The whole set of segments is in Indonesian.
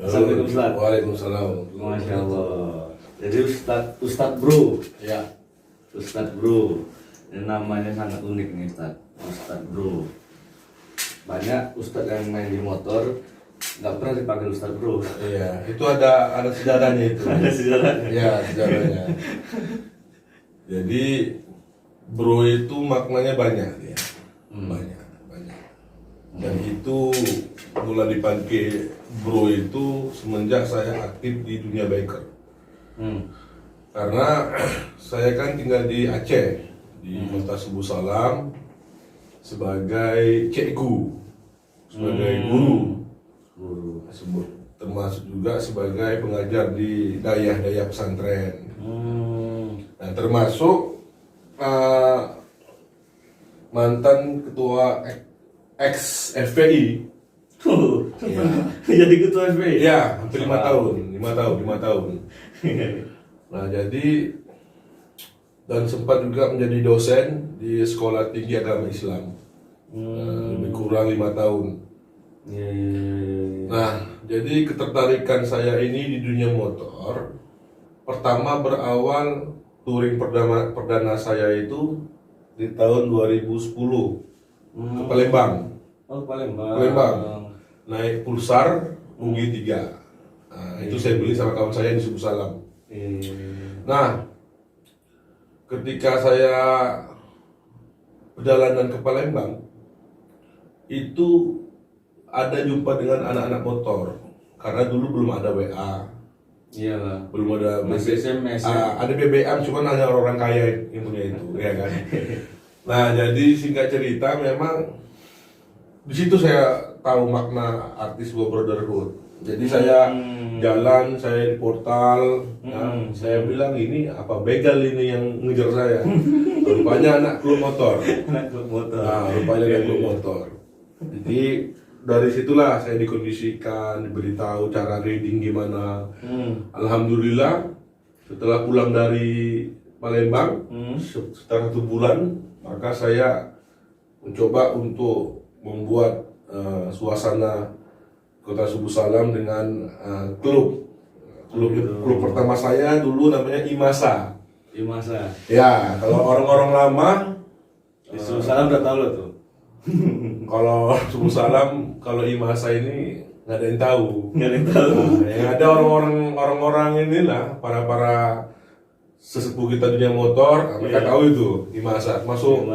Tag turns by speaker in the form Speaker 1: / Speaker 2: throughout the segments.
Speaker 1: Assalamualaikum Ustaz.
Speaker 2: Waalaikumsalam.
Speaker 1: Masya Allah. Jadi Ustadz Bro.
Speaker 2: Ya.
Speaker 1: Ustadz Bro. Ini namanya sangat unik nih Ustadz Bro. Banyak Ustadz yang main di motor nggak pernah dipanggil Ustadz Bro.
Speaker 2: Iya, itu ada sejarahnya itu.
Speaker 1: Ada sejarahnya.
Speaker 2: Ya, sejarahnya. Jadi bro itu maknanya banyak ya. Banyak. Dan itu mulai dipakai bro itu semenjak saya aktif di dunia biker. Karena saya kan tinggal di Aceh, di Kota Subuh Salam, sebagai cikgu, sebagai guru, termasuk juga sebagai pengajar di dayah pesantren. Nah, termasuk mantan ketua ex FPI.
Speaker 1: Ya. Jadi ketua FPI?
Speaker 2: Ya, hampir 5 tahun. Nah, jadi dan sempat juga menjadi dosen di Sekolah Tinggi Agama Islam. Lebih kurang 5 tahun. Nah, jadi ketertarikan saya ini di dunia motor pertama berawal touring perdana saya itu di tahun 2010 ke Palembang.
Speaker 1: Oh, Palembang.
Speaker 2: Naik Pulsar UG 3. Nah, itu saya beli sama kawan saya di Subuh Salam. Nah, ketika saya perjalanan ke Palembang itu ada jumpa dengan anak-anak motor karena dulu belum ada WA.
Speaker 1: Iyalah.
Speaker 2: Belum ada
Speaker 1: masih SMS.
Speaker 2: Ada BBM, cuman hanya orang kaya yang punya itu, ya kan. Nah, jadi singkat cerita memang di situ saya tahu makna arti sebuah brotherhood. Jadi saya jalan, saya di portal, saya bilang ini apa begal ini yang ngejar saya. Rupanya anak klub motor.
Speaker 1: Anak klub motor.
Speaker 2: Nah, rupanya anak klub motor. Jadi dari situlah saya dikondisikan, diberitahu cara reading gimana. Alhamdulillah setelah pulang dari Palembang setelah 1 bulan, maka saya mencoba untuk membuat suasana Kota Subuh Salam dengan klub pertama saya dulu namanya Imasa. Ya, kalau orang-orang lama
Speaker 1: di Subuh Salam udah tahu lo tuh.
Speaker 2: Kalau Subuh Salam, kalau Imasa ini nggak ada yang tahu.
Speaker 1: Nah,
Speaker 2: yang ada orang-orang inilah para sesepuh kita dunia motor, mereka tahu itu Imasa, masuk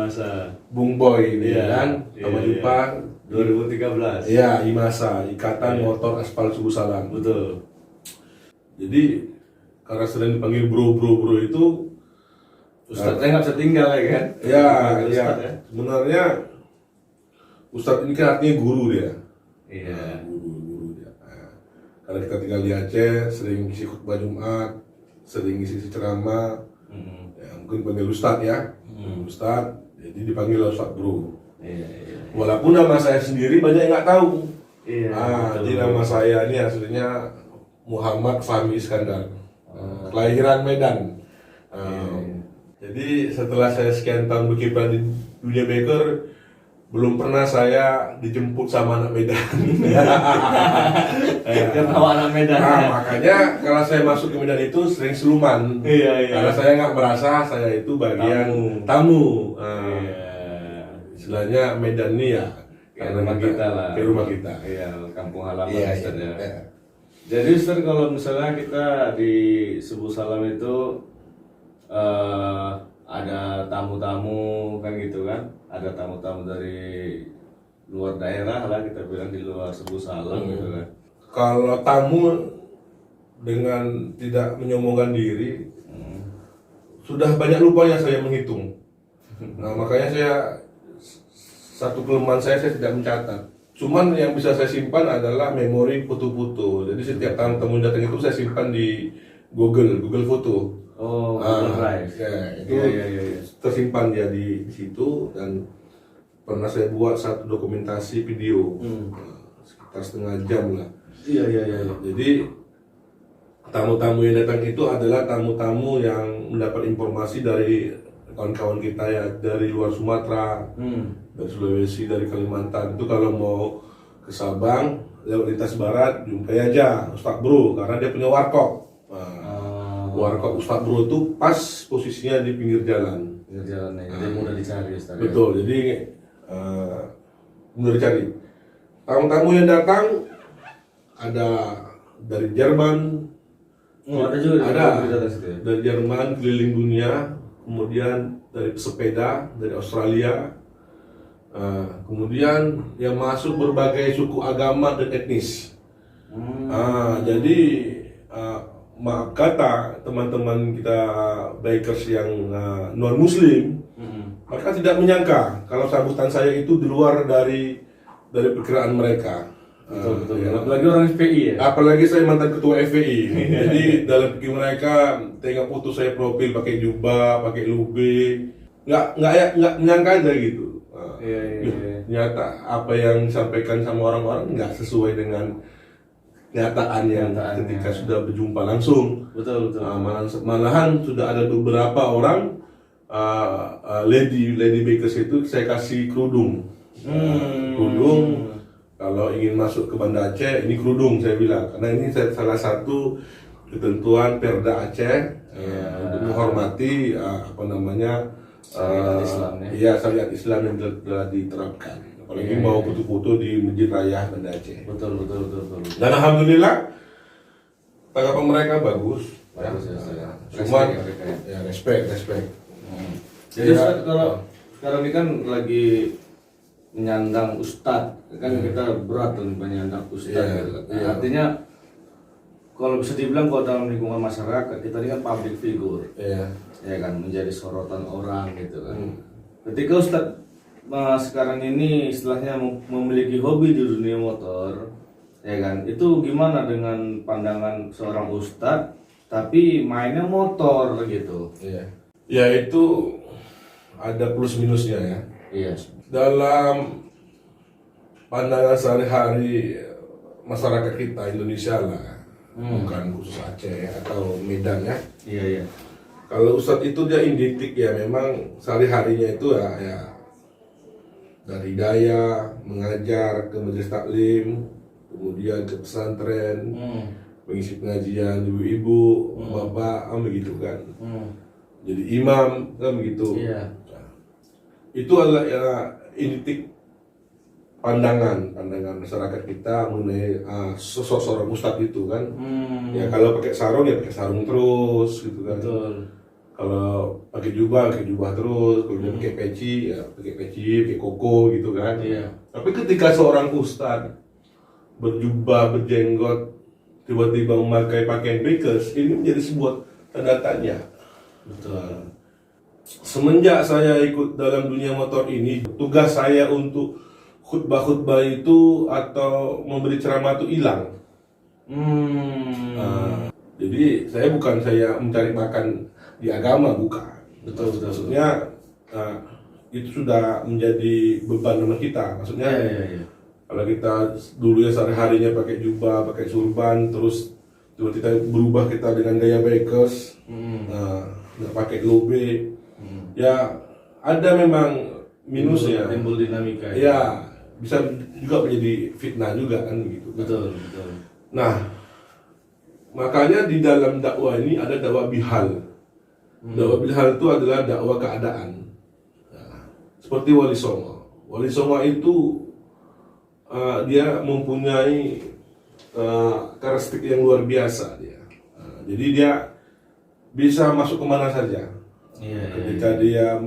Speaker 2: Bung Boy ini kan, sama Jepang
Speaker 1: 2013.
Speaker 2: Iya, Imasa, Ikatan Motor Aspal Subuh Salam.
Speaker 1: Betul.
Speaker 2: Jadi karena sering dipanggil bro itu
Speaker 1: Ustadznya nggak bisa tinggal ya kan?
Speaker 2: Ya. Sebenarnya Ustadz ini kan artinya guru dia.
Speaker 1: Iya.
Speaker 2: Guru dia. Nah, karena kita tinggal di Aceh, sering ngisi khutbah Jumat, sering ngisi ceramah. Ya, mungkin panggil Ustadz ya. Ustadz, jadi dipanggil Ustadz Bro.
Speaker 1: Iya.
Speaker 2: Walaupun nama saya sendiri banyak yang nggak tahu.
Speaker 1: Iya.
Speaker 2: Jadi nama saya ini aslinya Muhammad Fahmi Iskandar. Kelahiran Medan. Jadi setelah saya sekian tahun berkiprah di dunia biker, belum pernah saya dijemput sama anak Medan.
Speaker 1: Karena anak Medan.
Speaker 2: Nah, makanya kalau saya masuk ke Medan itu sering seluman.
Speaker 1: Iya.
Speaker 2: Karena saya nggak merasa saya itu bagian tamu. Istilahnya Medan ini ya
Speaker 1: Kayak rumah kita lah.
Speaker 2: Kayak rumah kita.
Speaker 1: Iya, kampung halaman Ustaz ya.
Speaker 2: Iya.
Speaker 1: Jadi Ustaz, kalau misalnya kita di Subuh Salam itu ada tamu-tamu kan gitu kan, ada tamu-tamu dari luar daerah lah, kita bilang di luar Subuh Salam gitu kan.
Speaker 2: Kalau tamu dengan tidak menyombongkan diri, sudah banyak lupanya saya menghitung. Nah, makanya saya satu kelemahan saya tidak mencatat. Cuman yang bisa saya simpan adalah memori foto-foto. Jadi setiap tamu datang itu saya simpan di Google Foto.
Speaker 1: Oh, Google Drive.
Speaker 2: Ya, itu
Speaker 1: Iya.
Speaker 2: tersimpan dia di situ, dan pernah saya buat satu dokumentasi video sekitar setengah jam lah.
Speaker 1: Iya.
Speaker 2: Jadi tamu-tamu yang datang itu adalah tamu-tamu yang mendapat informasi dari kawan-kawan kita ya, dari luar Sumatera, dari Sulawesi, dari Kalimantan. Itu kalau mau ke Sabang lewat lintas barat jumpai aja Ustadz Bro karena dia punya warkop. Warkop Ustadz Bro itu pas posisinya di pinggir jalan.
Speaker 1: Pinggir jalan ya, jadi mudah dicari Ustaz.
Speaker 2: Betul, jadi mudah dicari. Tamu-tamu yang datang ada dari Jerman.
Speaker 1: Oh, ada juga
Speaker 2: Ada
Speaker 1: dari situ ya?
Speaker 2: dari Jerman keliling dunia, kemudian dari pesepeda dari Australia, kemudian yang masuk berbagai suku agama dan etnis. Jadi maaf kata teman-teman kita bikers yang non Muslim, mereka tidak menyangka kalau sambutan saya itu di luar dari perkiraan mereka.
Speaker 1: Betul.
Speaker 2: Ya.
Speaker 1: Apalagi orang FPI ya?
Speaker 2: Apalagi saya mantan ketua FPI. Jadi dalam pikir mereka tengok foto saya profil pakai jubah, pakai lube, nggak menyangka aja gitu.
Speaker 1: Iya.
Speaker 2: Ternyata apa yang disampaikan sama orang-orang nggak sesuai dengan kenyataannya ketika sudah berjumpa langsung.
Speaker 1: Betul.
Speaker 2: Malahan sudah ada beberapa orang lady bakers itu saya kasih kerudung. Kerudung. Kalau ingin masuk ke Banda Aceh, ini kerudung saya bilang, karena ini salah satu ketentuan Perda Aceh untuk menghormati
Speaker 1: syariat Islam ya.
Speaker 2: Iya, syariat Islam yang telah diterapkan. Apalagi mau foto-foto di Masjid Raya Banda Aceh.
Speaker 1: Betul.
Speaker 2: Dan alhamdulillah tanggapan mereka bagus.
Speaker 1: Bagus ya.
Speaker 2: Cuma
Speaker 1: Respect ya.
Speaker 2: ya respect.
Speaker 1: Jadi
Speaker 2: Ya.
Speaker 1: Ustaz, kalau sekarang ini kan lagi menyandang ustadz, kan kita berat tuh menyandang ustadz gitu kan. Artinya kalau bisa dibilang kalau dalam lingkungan masyarakat kita ini kan public figure, ya kan, menjadi sorotan orang gitu kan. Ketika ustadz sekarang ini istilahnya memiliki hobi di dunia motor, ya kan, itu gimana dengan pandangan seorang ustadz tapi mainnya motor gitu?
Speaker 2: Ya itu ada plus minusnya ya.
Speaker 1: Iya.
Speaker 2: Dalam pandangan sehari-hari masyarakat kita Indonesia lah, bukan khusus Aceh atau Medan ya.
Speaker 1: Iya.
Speaker 2: Kalau Ustadz itu dia inditik ya, memang sehari-harinya itu ya dari daya mengajar ke majelis taklim, kemudian ke pesantren, mengisi pengajian ibu-ibu, bapak, begitu kan. Jadi imam kan begitu.
Speaker 1: Iya.
Speaker 2: Itu adalah ya inditik pandangan masyarakat kita mengenai sosok seorang ustadz itu kan. Ya kalau pakai sarung ya pakai sarung terus gitu kan.
Speaker 1: Betul.
Speaker 2: Kalau pakai jubah terus. Kalau dia pakai peci ya pakai peci, pakai koko gitu kan.
Speaker 1: Iya.
Speaker 2: Tapi ketika seorang ustadz berjubah, berjenggot, tiba-tiba memakai pakaian bikers, ini menjadi sebuah tanda tanya.
Speaker 1: Betul.
Speaker 2: Semenjak saya ikut dalam dunia motor ini, tugas saya untuk khutbah-khutbah itu atau memberi ceramah itu hilang. Jadi saya bukan mencari makan di agama, bukan.
Speaker 1: Betul.
Speaker 2: Maksudnya itu sudah menjadi beban sama kita. Maksudnya
Speaker 1: Iya.
Speaker 2: kalau kita dulu ya sehari-harinya pakai jubah, pakai surban, terus tiba-tiba berubah kita dengan gaya bikers, nggak pakai lobe. Ya ada memang minusnya.
Speaker 1: Timbul dinamika.
Speaker 2: Ya bisa juga menjadi fitnah juga kan begitu.
Speaker 1: Betul.
Speaker 2: Nah, makanya di dalam dakwah ini ada dakwah bihal. Dakwah bihal itu adalah dakwah keadaan. Nah, seperti Wali Songo. Wali Songo itu dia mempunyai karakteristik yang luar biasa dia. Jadi dia bisa masuk kemana saja. Ketika dia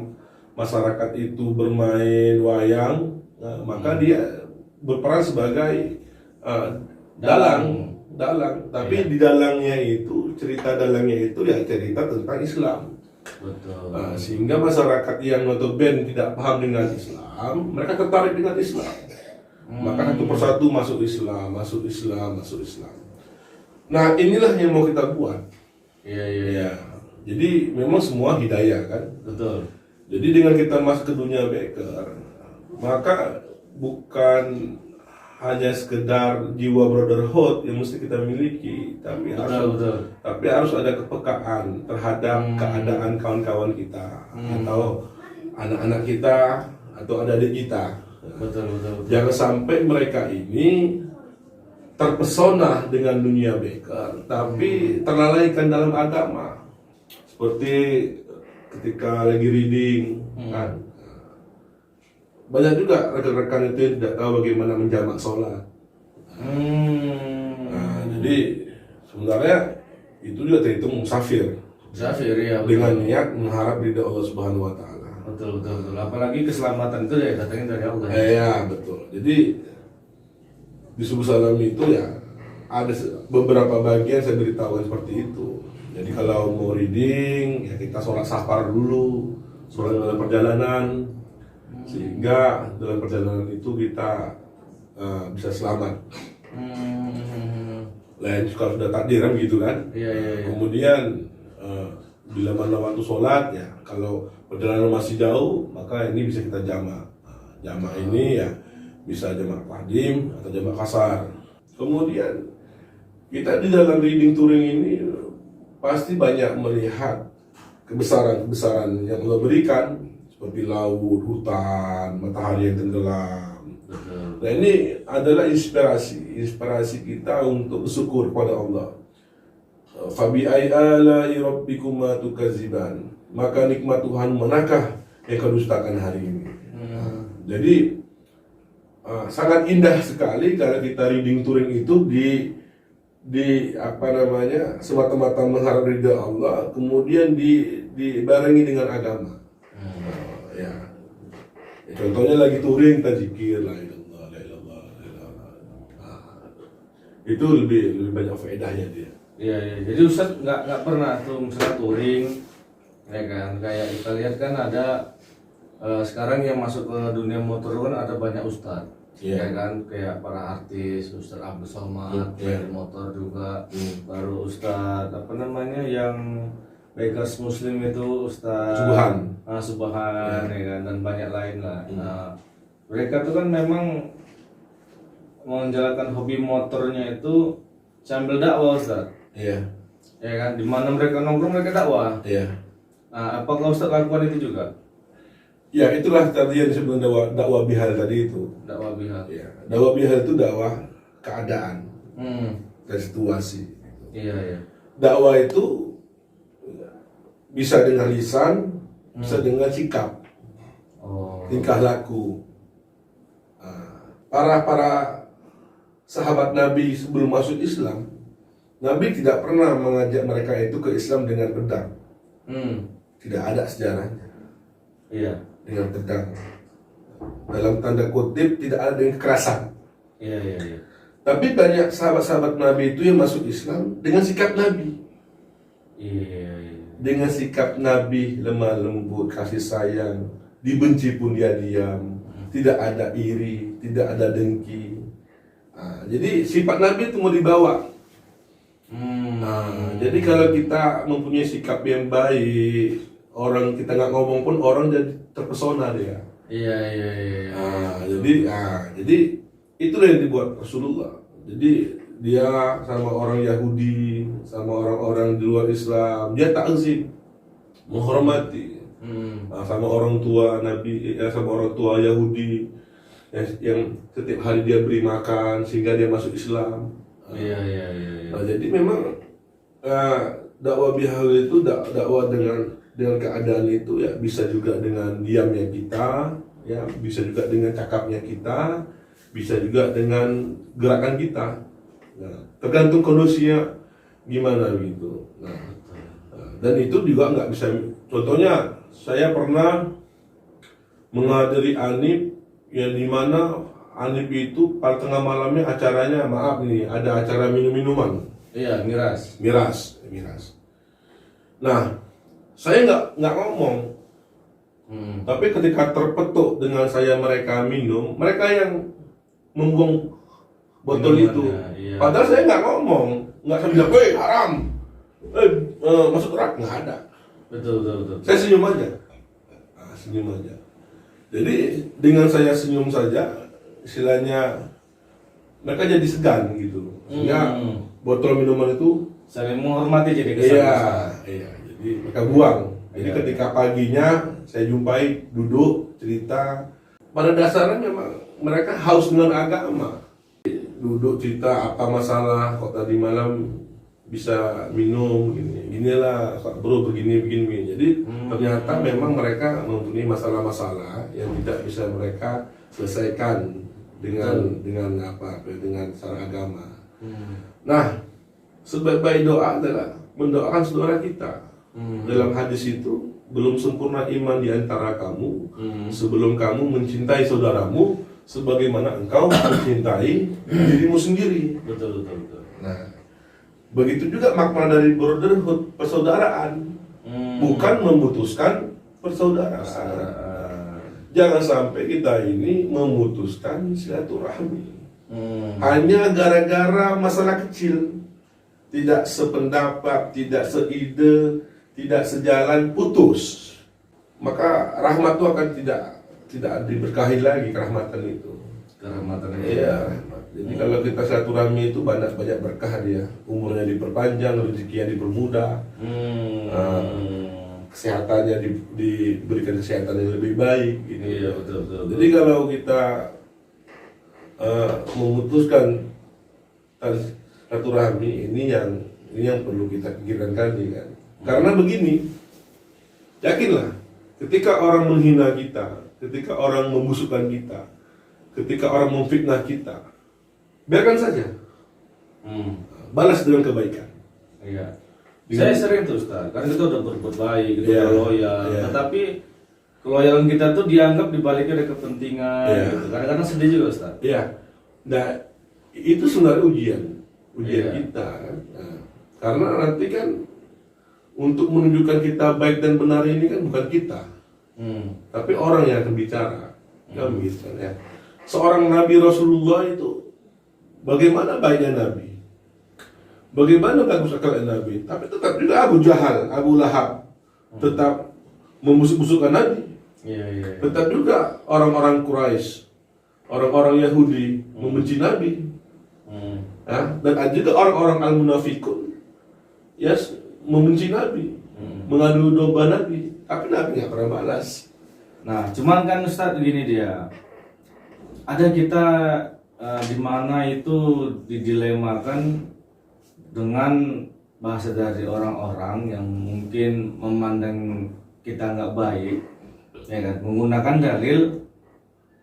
Speaker 2: masyarakat itu bermain wayang, maka dia berperan sebagai dalang. Tapi di dalangnya itu, cerita dalangnya itu ya cerita tentang Islam.
Speaker 1: Betul.
Speaker 2: Sehingga masyarakat yang notabene tidak paham dengan Islam, mereka tertarik dengan Islam. Maka satu persatu masuk Islam. Nah, inilah yang mau kita buat.
Speaker 1: Iya.
Speaker 2: Jadi memang semua hidayah kan.
Speaker 1: Betul.
Speaker 2: Jadi dengan kita masuk ke dunia biker, maka bukan hanya sekedar jiwa brotherhood yang mesti kita miliki, tapi harus ada kepekaan terhadap keadaan kawan-kawan kita atau anak-anak kita atau adik-adik kita.
Speaker 1: Betul.
Speaker 2: Jangan sampai mereka ini terpesona dengan dunia beker, tapi terlalaikan dalam agama. Seperti ketika lagi reading, kan. Banyak juga rekan-rekan itu yang tidak tahu bagaimana menjamak sholat. Nah, jadi sebenarnya itu juga terhitung musafir.
Speaker 1: Musafir ya.
Speaker 2: Dengan niat mengharap ridha Allah Subhanahu Wa Taala.
Speaker 1: Betul. Apalagi keselamatan itu ya datangnya dari Allah.
Speaker 2: Iya, betul. Jadi di subuh salam itu ya ada beberapa bagian saya beritahukan seperti itu. Jadi kalau mau reading ya kita sholat safar dulu, sholat dalam perjalanan, sehingga dalam perjalanan itu kita bisa selamat. Lain kalau sudah takdir kan gitu kan.
Speaker 1: Iya.
Speaker 2: Kemudian bila mana waktu sholat ya kalau perjalanan masih jauh maka ini bisa kita jamak. Jamak ini ya bisa jamak qadim atau jamak kasar. Kemudian kita di dalam reading touring ini pasti banyak melihat kebesaran-kebesaran yang Allah berikan seperti laut, hutan, matahari yang tenggelam. Nah ini adalah inspirasi kita untuk bersyukur kepada Allah. Fabi ayyi rabbikuma tukadziban. Maka nikmat Tuhan manakah yang kau dustakan hari ini? Jadi sangat indah sekali kalau kita reading touring itu di apa namanya semata-mata mengharap ridha Allah, kemudian dibarengi dengan agama. Ya. Contohnya lagi touring kita zikir la ilallah la ilallah la ilallah. Itu lebih banyak faedahnya dia.
Speaker 1: Iya. Jadi Ustaz nggak pernah tuh misalnya touring, ya kan? Kayak kita lihat kan ada sekarang yang masuk ke dunia motor kan ada banyak ustadz, ya kan? Kayak para artis, Ustadz Abdul Somad, dari motor juga, baru Ustadz apa namanya yang Bakers Muslim itu Ustadz Subhan, ya kan? Dan banyak lain lah. Nah, mereka tuh kan memang menjalankan hobi motornya itu sambil dakwah Ustadz.
Speaker 2: Iya.
Speaker 1: Ya kan, di mana mereka nongkrong mereka dakwah.
Speaker 2: Iya.
Speaker 1: Nah, apakah Ustadz lakukan itu juga?
Speaker 2: Ya itulah tadi yang disebut dakwah bihal tadi itu.
Speaker 1: Dakwah bihal.
Speaker 2: Ya, dakwah bihal itu dakwah keadaan dan situasi.
Speaker 1: Iya.
Speaker 2: Dakwah itu bisa dengan lisan, bisa dengan sikap, tingkah laku. Para sahabat Nabi sebelum masuk Islam, Nabi tidak pernah mengajak mereka itu ke Islam dengan pedang. Tidak ada sejarahnya.
Speaker 1: Iya.
Speaker 2: Dengan pedang. Dalam tanda kutip tidak ada dengan kekerasan.
Speaker 1: Iya.
Speaker 2: Tapi banyak sahabat-sahabat Nabi itu yang masuk Islam dengan sikap Nabi.
Speaker 1: Iya.
Speaker 2: Dengan sikap Nabi lemah lembut, kasih sayang, dibenci pun dia diam, tidak ada iri, tidak ada dengki. Jadi sifat Nabi itu mau dibawa. Jadi kalau kita mempunyai sikap yang baik, orang kita nggak ngomong pun orang jadi terpesona dia.
Speaker 1: Iya.
Speaker 2: Jadi itulah yang dibuat Rasulullah. Jadi dia sama orang Yahudi, sama orang-orang di luar Islam, dia takzim, menghormati. Sama orang tua Nabi, sama orang tua Yahudi yang setiap hari dia beri makan sehingga dia masuk Islam.
Speaker 1: Iya.
Speaker 2: Nah, jadi memang dakwah bihal itu dakwah dengan keadaan itu ya bisa juga dengan diamnya kita, ya bisa juga dengan cakapnya kita, bisa juga dengan gerakan kita. Nah, tergantung kondisinya gimana gitu. Nah, dan itu juga nggak bisa. Contohnya saya pernah menghadiri Anip yang dimana Anip itu pada tengah malamnya acaranya ada acara minum-minuman.
Speaker 1: Iya,
Speaker 2: miras. Nah, saya nggak ngomong. Tapi ketika terpetuk dengan mereka minum, mereka yang membuang botol itu.
Speaker 1: Iya.
Speaker 2: Padahal saya nggak ngomong, nggak sambil bilang, haram, masuk neraka, nggak ada.
Speaker 1: Betul.
Speaker 2: Saya senyum aja. Jadi dengan saya senyum saja, istilahnya mereka jadi segan gitu. Sehingga botol minuman itu
Speaker 1: saling menghormati jadi kesan.
Speaker 2: Iya. Jadi mereka buang. Jadi ketika paginya saya jumpai duduk cerita. Pada dasarnya memang mereka haus dengan agama. duduk cerita apa masalah kok tadi malam bisa minum inilah Pak Bro begini. Jadi ternyata memang mereka mempunyai masalah-masalah yang tidak bisa mereka selesaikan dengan cara agama. Nah, sebaik-baik doa adalah mendoakan saudara kita. Dalam hadis itu, belum sempurna iman di antara kamu sebelum kamu mencintai saudaramu sebagaimana engkau mencintai dirimu sendiri.
Speaker 1: Betul.
Speaker 2: Nah, begitu juga makna dari brotherhood, persaudaraan, bukan memutuskan persaudaraan. Jangan sampai kita ini memutuskan silaturahmi hanya gara-gara masalah kecil, tidak sependapat, tidak seide, tidak sejalan, putus. Maka rahmat itu akan tidak diberkahi lagi, kerahmatan itu. Iya. Jadi kalau kita silaturahmi itu banyak berkah dia, umurnya diperpanjang, rezekinya dipermudah, kesehatannya diberikan kesehatan yang lebih baik. Gitu.
Speaker 1: Iya betul.
Speaker 2: Jadi kalau kita memutuskan tali silaturahmi ini yang perlu kita pikirkan kali kan. Karena begini, yakinlah, ketika orang menghina kita, ketika orang membusukkan kita, ketika orang memfitnah kita, biarkan saja. Balas dengan kebaikan.
Speaker 1: Iya. Saya sering tuh Ustaz, karena kita udah berbuat baik, kita loyal, tetapi keloyalan kita tuh dianggap dibaliknya ada kepentingan, gitu. Kadang-kadang sedih juga Ustaz.
Speaker 2: Iya. Nah, itu sebenarnya ujian kita. Nah, karena nanti kan untuk menunjukkan kita baik dan benar ini kan bukan kita, tapi orang yang akan bicara. Misalnya, seorang Nabi Rasulullah itu bagaimana baiknya Nabi, bagaimana bagus akalnya Nabi, tapi tetap juga Abu Jahal, Abu Lahab tetap membusuk-busukkan Nabi. Tetap juga orang-orang Quraisy, orang-orang Yahudi membenci Nabi. Dan ada juga orang-orang al-munafikun membenci Nabi, mengadu domba Nabi, tapi Nabi nggak pernah balas.
Speaker 1: Nah, cuman kan Ustadz gini dia, ada kita di mana itu didilemakan dengan bahasa dari orang-orang yang mungkin memandang kita nggak baik, ya kan, menggunakan dalil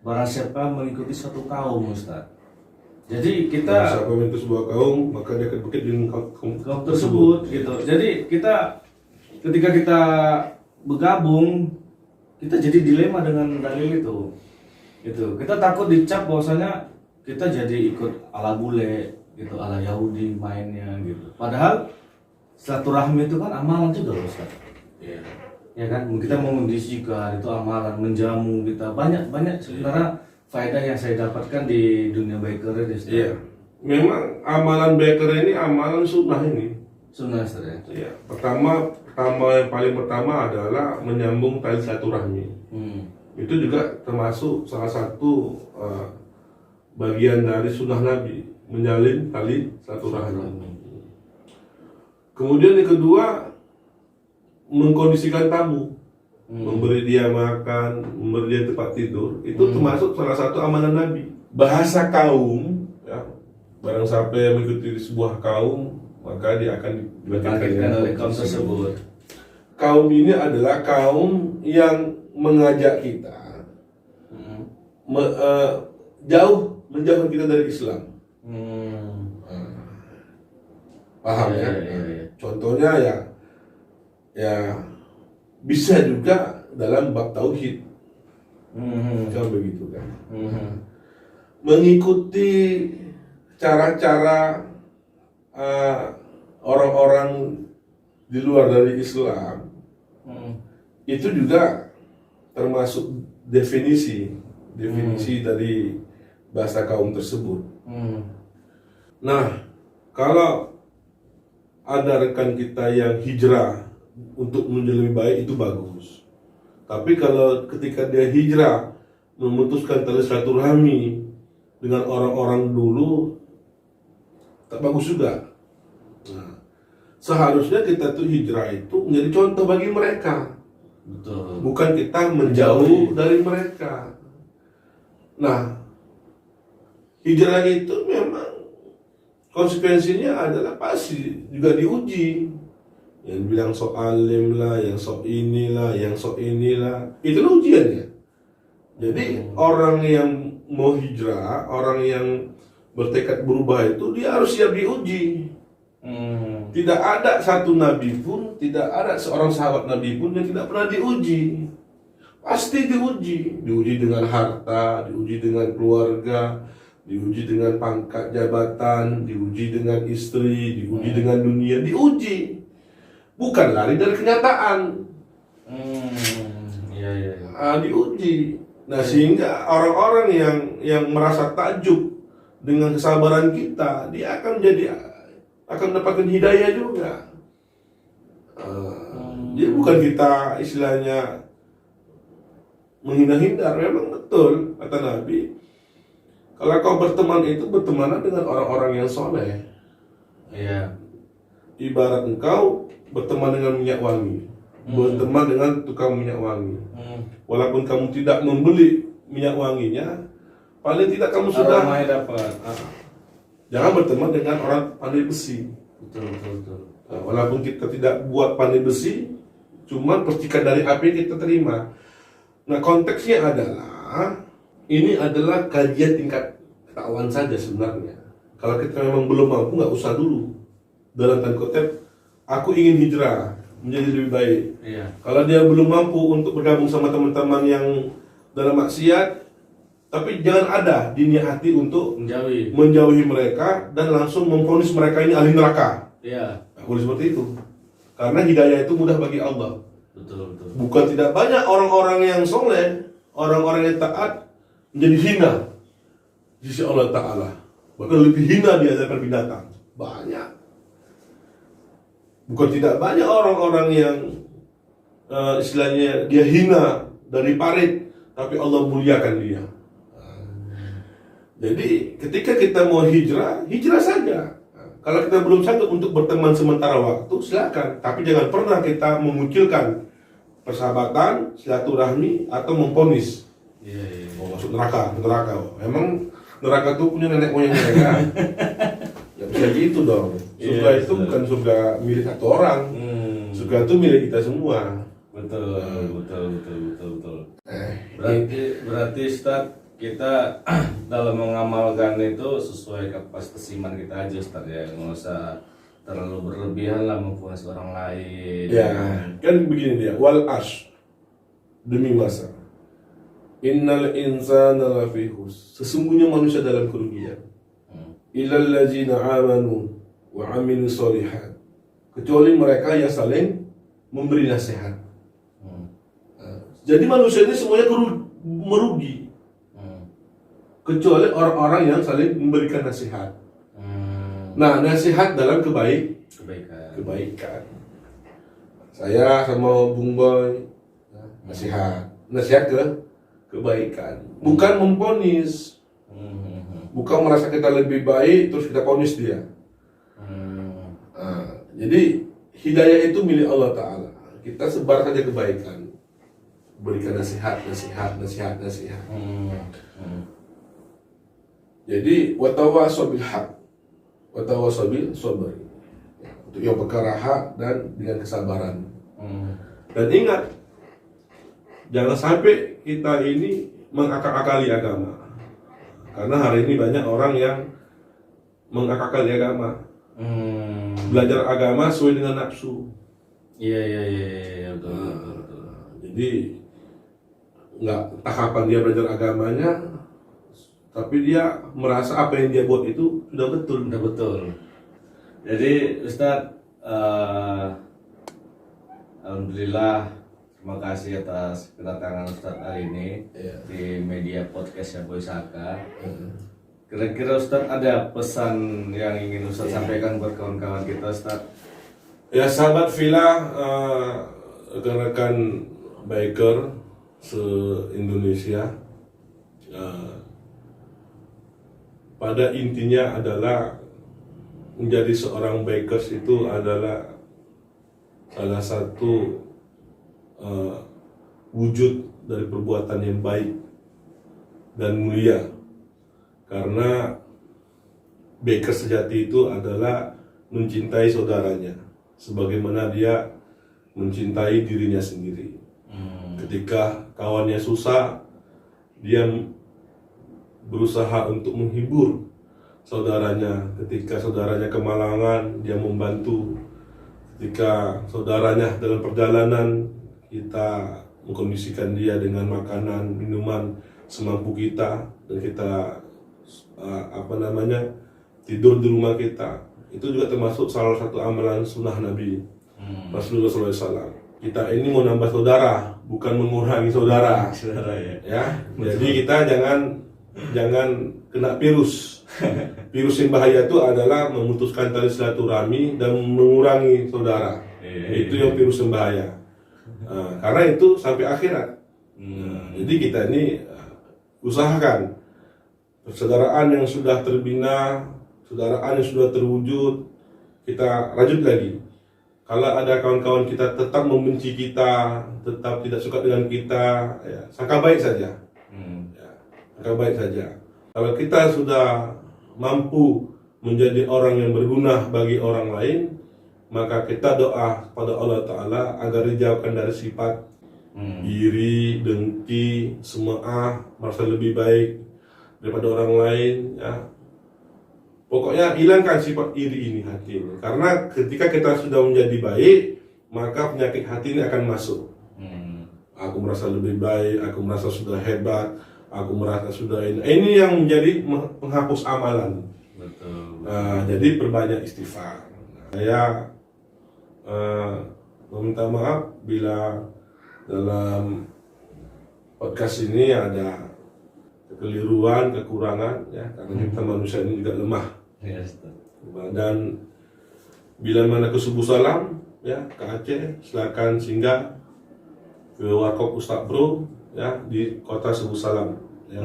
Speaker 1: barang siapa mengikuti suatu kaum, Ustadz. Jadi kita
Speaker 2: siapa mengikuti sebuah kaum maka dia akan bukit dengan kaum
Speaker 1: tersebut gitu. Jadi kita ketika kita bergabung, kita jadi dilema dengan dalil itu. Gitu. Kita takut dicap bahwasanya kita jadi ikut ala bule gitu, ala Yahudi mainnya gitu. Padahal silaturahmi itu kan amalan juga Ustaz. Ya kan, kita mengondisikan itu amalan, menjamu kita banyak sebenarnya faedah yang saya dapatkan di dunia biker ini.
Speaker 2: Iya. Memang amalan biker ini amalan sunnah ini.
Speaker 1: Sunnah Ustaz ya.
Speaker 2: Iya. Yang paling pertama adalah menyambung tali silaturahmi. Itu juga termasuk salah satu bagian dari sunnah Nabi, menyalin tali silaturahmi. Kemudian yang kedua, mengkondisikan tamu, memberi dia makan, memberi dia tempat tidur, itu termasuk salah satu amalan Nabi. Bahasa kaum, ya, barang siapa yang mengikuti sebuah kaum, maka dia akan
Speaker 1: dibangkitkan oleh kaum tersebut.
Speaker 2: Kaum ini adalah kaum yang mengajak kita menjauhkan kita dari Islam. Paham ya? Contohnya ya bisa juga dalam bab tauhid. Kan begitu kan? Mengikuti cara-cara orang-orang di luar dari Islam, itu juga termasuk definisi dari bahasa kaum tersebut. Nah, kalau ada rekan kita yang hijrah untuk menuju lebih baik, itu bagus. Tapi kalau ketika dia hijrah memutuskan tali silaturahmi dengan orang-orang dulu, tak bagus juga. Nah, seharusnya kita tuh hijrah itu menjadi contoh bagi mereka.
Speaker 1: Betul.
Speaker 2: Bukan kita menjauh dari mereka. Nah, hijrah itu memang konsekuensinya adalah pasti juga diuji. Yang bilang sok alim lah, yang sok inilah, yang sok inilah, itulah ujiannya. Jadi orang yang mau hijrah, orang yang bertekad berubah itu dia harus siap diuji. Tidak ada satu nabi pun, tidak ada seorang sahabat nabi pun yang tidak pernah diuji. Pasti diuji. Diuji dengan harta, diuji dengan keluarga, diuji dengan pangkat jabatan, diuji dengan istri, diuji dengan dunia, diuji. Bukan lari dari kenyataan.
Speaker 1: Iya.
Speaker 2: Diuji. Nah, sehingga orang-orang yang merasa takjub dengan kesabaran kita, dia akan mendapatkan hidayah juga. Jadi bukan kita istilahnya menghindar-hindar. Memang betul kata Nabi, kalau kau berteman itu bertemanlah dengan orang-orang yang soleh.
Speaker 1: Iya.
Speaker 2: Ibarat engkau berteman dengan minyak wangi, berteman dengan tukang minyak wangi. Walaupun kamu tidak membeli minyak wanginya, paling tidak kamu sudah
Speaker 1: aromanya dapat.
Speaker 2: Jangan berteman dengan orang pandai besi.
Speaker 1: Betul.
Speaker 2: Nah, walaupun kita tidak buat pandai besi, cuma percikan dari api kita terima. Nah, konteksnya adalah ini adalah kajian tingkat ketakwaan saja sebenarnya. Kalau kita memang belum mampu, nggak usah dulu. Dalam tanda kutip, aku ingin hijrah menjadi lebih baik.
Speaker 1: Iya.
Speaker 2: Kalau dia belum mampu untuk bergabung sama teman-teman yang dalam maksiat, tapi jangan ada di niat hati untuk menjauhi mereka dan langsung memvonis mereka ini ahli neraka.
Speaker 1: Iya.
Speaker 2: Nah, boleh seperti itu. Karena hidayah itu mudah bagi Allah.
Speaker 1: Betul.
Speaker 2: Bukan tidak banyak orang-orang yang soleh, orang-orang yang taat menjadi hina di sisi Allah Ta'ala. Bahkan lebih hina di hadapan binatang. Banyak. Bukan tidak banyak orang-orang yang istilahnya dia hina dari parit, tapi Allah muliakan dia. Jadi ketika kita mau hijrah, hijrah saja. Kalau kita belum sanggup untuk berteman sementara waktu, silakan. Tapi jangan pernah kita mengucilkan persahabatan, silaturahmi, atau memponis.
Speaker 1: Iya.
Speaker 2: Oh, masuk neraka. Memang neraka itu punya nenek moyang mereka. Ya bisa gitu dong. Surga itu bukan surga milik satu orang. Surga itu milik kita semua.
Speaker 1: Betul. Berarti Ustaz, kita dalam mengamalkan itu sesuai kapasitas iman kita aja Ustaz ya, nggak usah terlalu berlebihan lah memfonis orang lain.
Speaker 2: Ya, kan begini dia, wal ash, demi masa. Innal insana lafi khusr. Sesungguhnya manusia dalam kerugian. Illal ladzina amanu wa amilu sholihat. Kecuali mereka yang saling memberi nasihat. Jadi manusia ini semuanya merugi. Kecuali orang-orang yang saling memberikan nasihat. Nah, nasihat dalam kebaikan. Saya sama Bung Boy nasihat ke kebaikan, bukan memponis. Bukan merasa kita lebih baik terus kita ponis dia. Jadi hidayah itu milik Allah Ta'ala. Kita sebar saja kebaikan, berikan nasihat. Jadi watawasau bil haq, watawasau bil sabr. Untuk yang perkara hak dan dengan kesabaran. Dan ingat, jangan sampai kita ini mengakal-akali agama. Karena hari ini banyak orang yang mengakal-akali agama. Belajar agama sesuai dengan nafsu.
Speaker 1: Iya, betul.
Speaker 2: Jadi nggak entah kapan dia belajar agamanya, tapi dia merasa apa yang dia buat itu sudah betul.
Speaker 1: Jadi Ustadz, alhamdulillah, terima kasih atas kedatangan Ustadz hari ini di media podcast ya Boy Saka. Kira-kira Ustadz ada pesan yang ingin Ustadz sampaikan buat kawan-kawan kita Ustadz?
Speaker 2: Ya sahabat Villa, rekan-rekan biker se-Indonesia, pada intinya adalah menjadi seorang bikers itu adalah salah satu wujud dari perbuatan yang baik dan mulia, karena biker sejati itu adalah mencintai saudaranya sebagaimana dia mencintai dirinya sendiri. Ketika kawannya susah, dia berusaha untuk menghibur saudaranya. Ketika saudaranya kemalangan, dia membantu. Ketika saudaranya dalam perjalanan, kita mengkondisikan dia dengan makanan, minuman semampu kita, dan kita tidur di rumah kita. Itu juga termasuk salah satu amalan sunnah Nabi Rasulullah SAW. Kita ini mau nambah saudara, bukan mengurangi saudara. Ya. Jadi kita jangan kena virus. Virus yang bahaya itu adalah memutuskan tali silaturahmi dan mengurangi saudara. Itu yang virus yang bahaya. Karena itu sampai akhirat. Jadi kita ini usahakan persaudaraan yang sudah terbina, persaudaraan yang sudah terwujud, kita rajut lagi. Kalau ada kawan-kawan kita tetap membenci kita, tetap tidak suka dengan kita, ya, sangka baik saja. Ya, sangka baik saja. Kalau kita sudah mampu menjadi orang yang berguna bagi orang lain, maka kita doa kepada Allah Ta'ala agar dijauhkan dari sifat iri, dengki, sum'ah, merasa lebih baik daripada orang lain. Ya. Pokoknya hilangkan sifat iri ini hati ini. Karena ketika kita sudah menjadi baik, maka penyakit hati ini akan masuk. Aku merasa lebih baik, aku merasa sudah hebat, aku merasa sudah ini. Ini yang menjadi penghapus amalan.
Speaker 1: Betul.
Speaker 2: Jadi perbanyak istighfar. Saya meminta maaf bila dalam podcast ini ada kekeliruan, kekurangan, ya, karena kita manusia ini juga lemah.
Speaker 1: Yes.
Speaker 2: Dan bila mana ke Subuh Salam, ya, ke Aceh, silakan singgah ke Warkop Ustadz Bro, ya, di kota Subuh Salam, ya,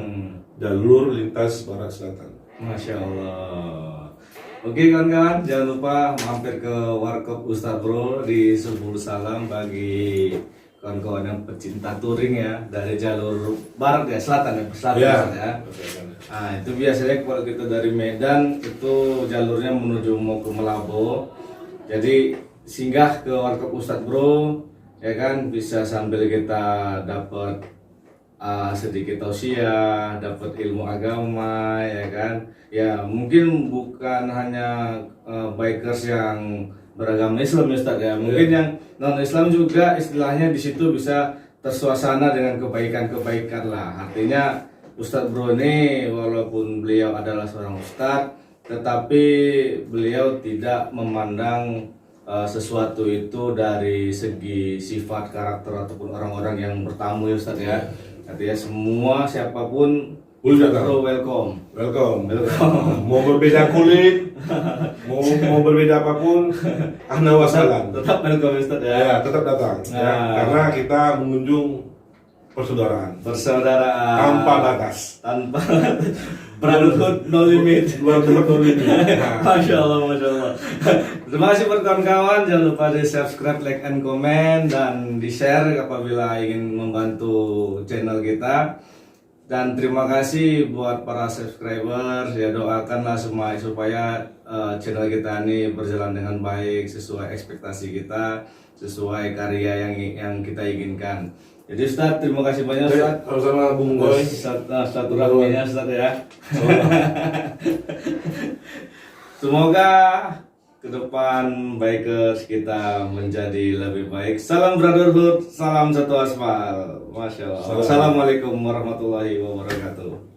Speaker 2: jalur lintas barat selatan.
Speaker 1: Masya Allah. Oke kawan-kawan, jangan lupa mampir ke Warkop Ustadz Bro di Subuh Salam bagi kawan-kawan yang pecinta touring, ya, dari jalur barat, ya, selatan, ya. Nah, itu biasanya kalau kita dari Medan itu jalurnya menuju mau ke Melabo. Jadi singgah ke Warkop Ustadz Bro, ya kan, bisa sambil kita dapat sedikit tausiah, dapat ilmu agama, ya kan. Ya mungkin bukan hanya bikers yang beragama Islam, Ustaz, ya. Mungkin yang non Islam juga istilahnya di situ bisa tersuasana dengan kebaikan-kebaikan lah. Artinya Ustadz Bro ini walaupun beliau adalah seorang ustadz, tetapi beliau tidak memandang sesuatu itu dari segi sifat, karakter ataupun orang-orang yang bertamu, ya Ustadz, ya. Artinya semua siapapun Ustadz Bro welcome.
Speaker 2: Mau berbeda kulit, mau berbeda apapun, ahna wasalam.
Speaker 1: Tetap welcome, Ustadz, ya.
Speaker 2: Ya, tetap datang. Ya, karena kita mengunjung persaudaraan tanpa batas,
Speaker 1: brotherhood no limit. Masya Allah. Terima kasih buat kawan-kawan. Jangan lupa di subscribe, like, and comment, dan di share apabila ingin membantu channel kita. Dan terima kasih buat para subscribers, ya, doakanlah supaya channel kita ini berjalan dengan baik, sesuai ekspektasi kita, sesuai karya yang kita inginkan. Jadi Ustadz, terima kasih banyak Ustadz.
Speaker 2: Sama-sama Bung Boy.
Speaker 1: Satu rahminya Ustadz, ya. Semoga ke depan bikers kita menjadi lebih baik. Salam brotherhood, salam satu aspal. Masya Allah. Assalamualaikum warahmatullahi wabarakatuh.